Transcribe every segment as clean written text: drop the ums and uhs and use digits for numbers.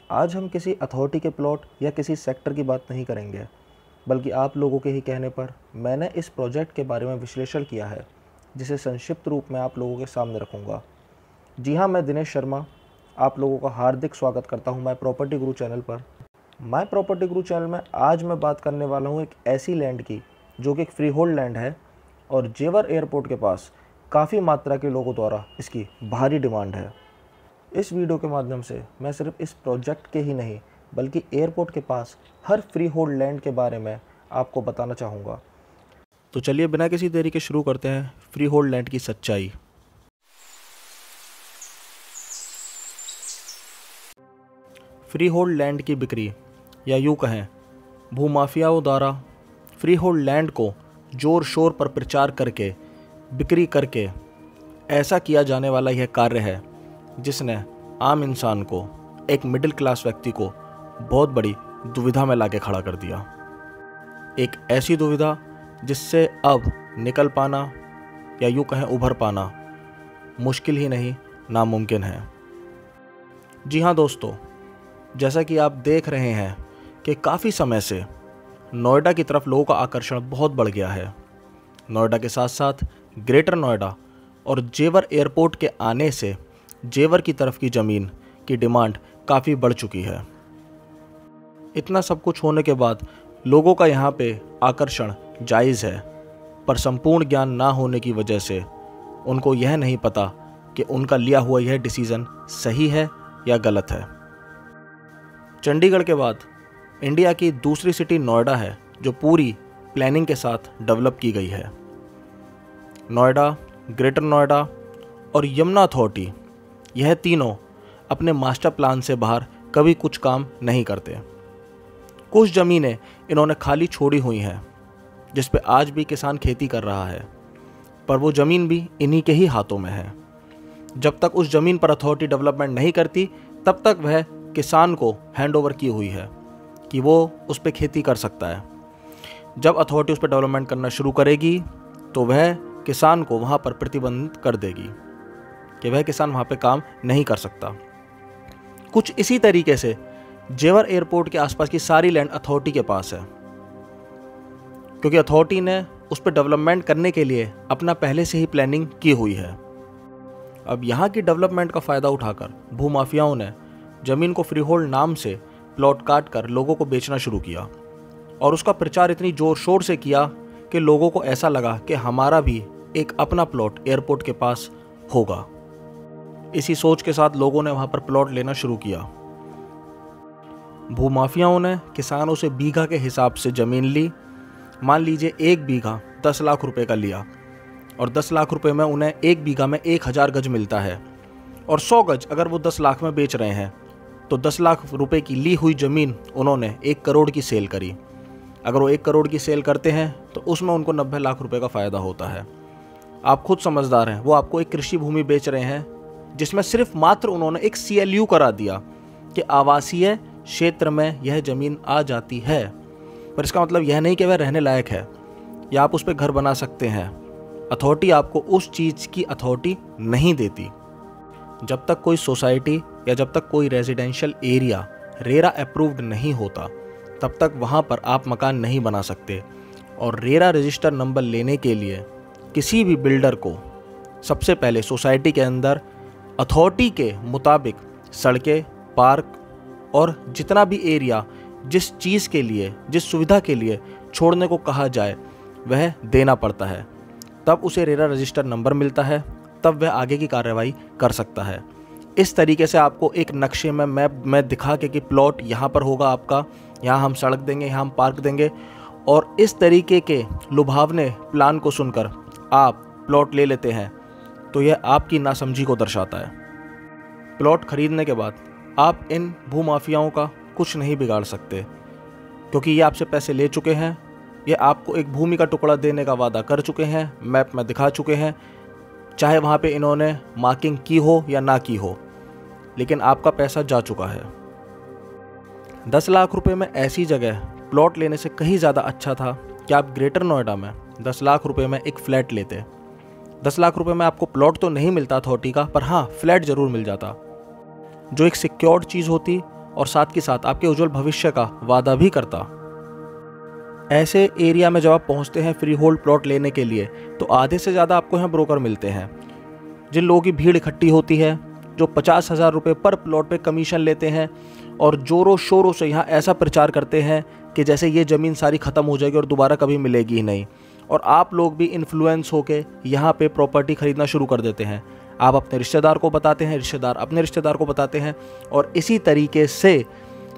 आज हम किसी अथॉरिटी के प्लॉट या किसी सेक्टर की बात नहीं करेंगे, बल्कि आप लोगों के ही कहने पर मैंने इस प्रोजेक्ट के बारे में विश्लेषण किया है, जिसे संक्षिप्त रूप में आप लोगों के सामने रखूंगा। जी हाँ, मैं दिनेश शर्मा आप लोगों का हार्दिक स्वागत करता हूँ माय प्रॉपर्टी गुरु चैनल पर। माय प्रॉपर्टी गुरु चैनल में आज मैं बात करने वाला हूँ एक ऐसी लैंड की जो कि एक फ्री होल्ड लैंड है और जेवर एयरपोर्ट के पास काफ़ी मात्रा के लोगों द्वारा इसकी भारी डिमांड है। इस वीडियो के माध्यम से मैं सिर्फ इस प्रोजेक्ट के ही नहीं बल्कि एयरपोर्ट के पास हर फ्री होल्ड लैंड के बारे में आपको बताना चाहूँगा। तो चलिए बिना किसी देरी के शुरू करते हैं फ्री होल्ड लैंड की सच्चाई। फ्री होल्ड लैंड की बिक्री या यूँ कहें भूमाफियाओं द्वारा फ्री होल्ड लैंड को जोर शोर पर प्रचार करके बिक्री करके ऐसा किया जाने वाला यह कार्य है जिसने आम इंसान को, एक मिडिल क्लास व्यक्ति को बहुत बड़ी दुविधा में लाके खड़ा कर दिया। एक ऐसी दुविधा जिससे अब निकल पाना या यूँ कहें उभर पाना मुश्किल ही नहीं नामुमकिन है। जी हाँ दोस्तों, जैसा कि आप देख रहे हैं कि काफ़ी समय से नोएडा की तरफ लोगों का आकर्षण बहुत बढ़ गया है। नोएडा के साथ साथ ग्रेटर नोएडा और जेवर एयरपोर्ट के आने से जेवर की तरफ की ज़मीन की डिमांड काफ़ी बढ़ चुकी है। इतना सब कुछ होने के बाद लोगों का यहाँ पे आकर्षण जायज़ है, पर संपूर्ण ज्ञान ना होने की वजह से उनको यह नहीं पता कि उनका लिया हुआ यह डिसीज़न सही है या गलत है। चंडीगढ़ के बाद इंडिया की दूसरी सिटी नोएडा है जो पूरी प्लानिंग के साथ डेवलप की गई है। नोएडा, ग्रेटर नोएडा और यमुना अथॉरिटी, यह तीनों अपने मास्टर प्लान से बाहर कभी कुछ काम नहीं करते। कुछ ज़मीनें इन्होंने खाली छोड़ी हुई हैं जिस पे आज भी किसान खेती कर रहा है, पर वो ज़मीन भी इन्हीं के ही हाथों में है। जब तक उस ज़मीन पर अथॉरिटी डेवलपमेंट नहीं करती तब तक वह किसान को हैंडओवर की हुई है कि वो उस पर खेती कर सकता है। जब अथॉरिटी उस पर डेवलपमेंट करना शुरू करेगी तो वह किसान को वहाँ पर प्रतिबंधित कर देगी कि वह किसान वहाँ पे काम नहीं कर सकता। कुछ इसी तरीके से जेवर एयरपोर्ट के आसपास की सारी लैंड अथॉरिटी के पास है, क्योंकि अथॉरिटी ने उस पर डेवलपमेंट करने के लिए अपना पहले से ही प्लानिंग की हुई है। अब यहाँ की डेवलपमेंट का फ़ायदा उठाकर भूमाफियाओं ने ज़मीन को फ्री होल्ड नाम से प्लॉट काट कर लोगों को बेचना शुरू किया और उसका प्रचार इतनी ज़ोर शोर से किया कि लोगों को ऐसा लगा कि हमारा भी एक अपना प्लॉट एयरपोर्ट के पास होगा। इसी सोच के साथ लोगों ने वहाँ पर प्लॉट लेना शुरू किया। भूमाफियाओं ने किसानों से बीघा के हिसाब से ज़मीन ली। मान लीजिए 1 बीघा 10 लाख रुपए का लिया और 10 लाख रुपए में उन्हें 1 बीघा में 1000 गज मिलता है और 100 गज अगर वो 10 लाख में बेच रहे हैं तो 10 लाख रुपए की ली हुई ज़मीन उन्होंने 1 करोड़ की सेल करी। अगर वो 1 करोड़ की सेल करते हैं तो उसमें उनको 90 लाख रुपए का फ़ायदा होता है। आप खुद समझदार हैं, वो आपको एक कृषि भूमि बेच रहे हैं जिसमें सिर्फ मात्र उन्होंने एक CLU करा दिया कि आवासीय क्षेत्र में यह ज़मीन आ जाती है, पर इसका मतलब यह नहीं कि वह रहने लायक है या आप उस पर घर बना सकते हैं। अथॉरिटी आपको उस चीज़ की अथॉरिटी नहीं देती। जब तक कोई सोसाइटी या जब तक कोई रेजिडेंशियल एरिया रेरा अप्रूव्ड नहीं होता तब तक वहाँ पर आप मकान नहीं बना सकते। और रेरा रजिस्टर नंबर लेने के लिए किसी भी बिल्डर को सबसे पहले सोसाइटी के अंदर अथॉरिटी के मुताबिक सड़कें, पार्क और जितना भी एरिया जिस चीज़ के लिए, जिस सुविधा के लिए छोड़ने को कहा जाए वह देना पड़ता है। तब उसे रेरा रजिस्टर नंबर मिलता है, तब वह आगे की कार्रवाई कर सकता है। इस तरीके से आपको एक नक्शे में मैप में दिखा के कि प्लॉट यहाँ पर होगा आपका, यहाँ हम सड़क देंगे, यहाँ हम पार्क देंगे, और इस तरीके के लुभावने प्लान को सुनकर आप प्लॉट ले लेते हैं तो यह आपकी नासमझी को दर्शाता है। प्लॉट खरीदने के बाद आप इन भूमाफियाओं का कुछ नहीं बिगाड़ सकते। क्योंकि ये आपसे पैसे ले चुके हैं, ये आपको एक भूमि का टुकड़ा देने का वादा कर चुके हैं, मैप में दिखा चुके हैं, चाहे वहाँ पे इन्होंने मार्किंग की हो या ना की हो, लेकिन आपका पैसा जा चुका है। 10 लाख रुपए में ऐसी जगह प्लॉट लेने से कहीं ज़्यादा अच्छा था कि आप ग्रेटर नोएडा में 10 लाख रुपए में एक फ्लैट लेते। 10 लाख रुपए में आपको प्लॉट तो नहीं मिलता अथॉरिटी का, पर हाँ फ्लैट ज़रूर मिल जाता, जो एक सिक्योर्ड चीज़ होती और साथ के साथ आपके उज्जवल भविष्य का वादा भी करता। ऐसे एरिया में जब आप पहुंचते हैं फ्री होल्ड प्लॉट लेने के लिए, तो आधे से ज़्यादा आपको यहाँ ब्रोकर मिलते हैं, जिन लोगों की भीड़ इकट्ठी होती है, जो 50,000 रुपये पर प्लॉट पे कमीशन लेते हैं और जोरों शोरों से यहाँ ऐसा प्रचार करते हैं कि जैसे ये ज़मीन सारी ख़त्म हो जाएगी और दोबारा कभी मिलेगी ही नहीं। और आप लोग भी इन्फ्लुएंस होके यहाँ पे प्रॉपर्टी ख़रीदना शुरू कर देते हैं। आप अपने रिश्तेदार को बताते हैं, रिश्तेदार अपने रिश्तेदार को बताते हैं, और इसी तरीके से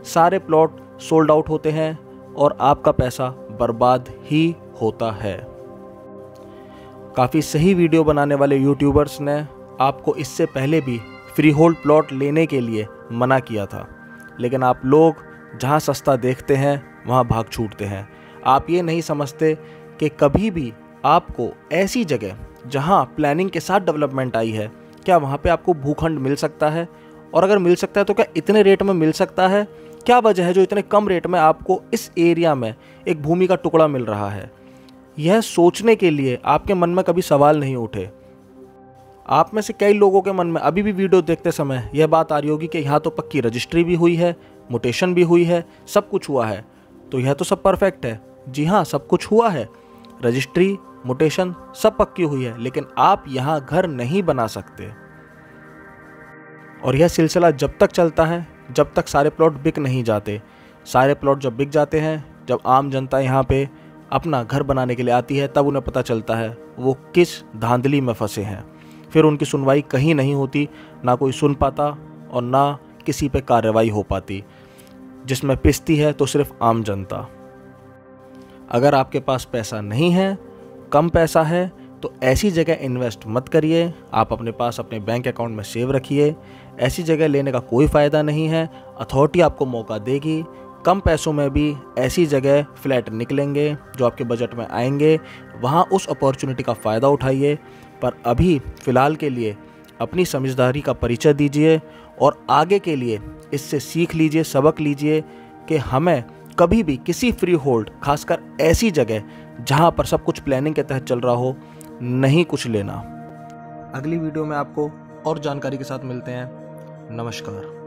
सारे प्लॉट सोल्ड आउट होते हैं और आपका पैसा बर्बाद ही होता है। काफ़ी सही वीडियो बनाने वाले यूट्यूबर्स ने आपको इससे पहले भी फ्री होल्ड प्लॉट लेने के लिए मना किया था, लेकिन आप लोग जहां सस्ता देखते हैं वहां भाग छूटते हैं। आप ये नहीं समझते कि कभी भी आपको ऐसी जगह जहां प्लानिंग के साथ डेवलपमेंट आई है, क्या वहां पे आपको भूखंड मिल सकता है? और अगर मिल सकता है तो क्या इतने रेट में मिल सकता है? क्या वजह है जो इतने कम रेट में आपको इस एरिया में एक भूमि का टुकड़ा मिल रहा है? यह सोचने के लिए आपके मन में कभी सवाल नहीं उठे। आप में से कई लोगों के मन में अभी भी वीडियो देखते समय यह बात आ रही होगी कि यहाँ तो पक्की रजिस्ट्री भी हुई है, म्यूटेशन भी हुई है, सब कुछ हुआ है, तो यह तो सब परफेक्ट है। जी हाँ, सब कुछ हुआ है, रजिस्ट्री, म्यूटेशन सब पक्की हुई है, लेकिन आप यहाँ घर नहीं बना सकते। और यह सिलसिला जब तक चलता है जब तक सारे प्लॉट बिक नहीं जाते। सारे प्लॉट जब बिक जाते हैं, जब आम जनता यहाँ पे अपना घर बनाने के लिए आती है, तब उन्हें पता चलता है वो किस धांधली में फंसे हैं। फिर उनकी सुनवाई कहीं नहीं होती, ना कोई सुन पाता और ना किसी पे कार्रवाई हो पाती। जिसमें पिसती है तो सिर्फ आम जनता। अगर आपके पास पैसा नहीं है, कम पैसा है, तो ऐसी जगह इन्वेस्ट मत करिए। आप अपने पास अपने बैंक अकाउंट में सेव रखिए। ऐसी जगह लेने का कोई फ़ायदा नहीं है। अथॉरिटी आपको मौका देगी, कम पैसों में भी ऐसी जगह फ्लैट निकलेंगे जो आपके बजट में आएंगे, वहाँ उस अपॉर्चुनिटी का फ़ायदा उठाइए। पर अभी फ़िलहाल के लिए अपनी समझदारी का परिचय दीजिए और आगे के लिए इससे सीख लीजिए, सबक लीजिए कि हमें कभी भी किसी फ्री होल्ड, खासकर ऐसी जगह जहाँ पर सब कुछ प्लानिंग के तहत चल रहा हो, नहीं कुछ लेना। अगली वीडियो में आपको और जानकारी के साथ मिलते हैं। नमस्कार।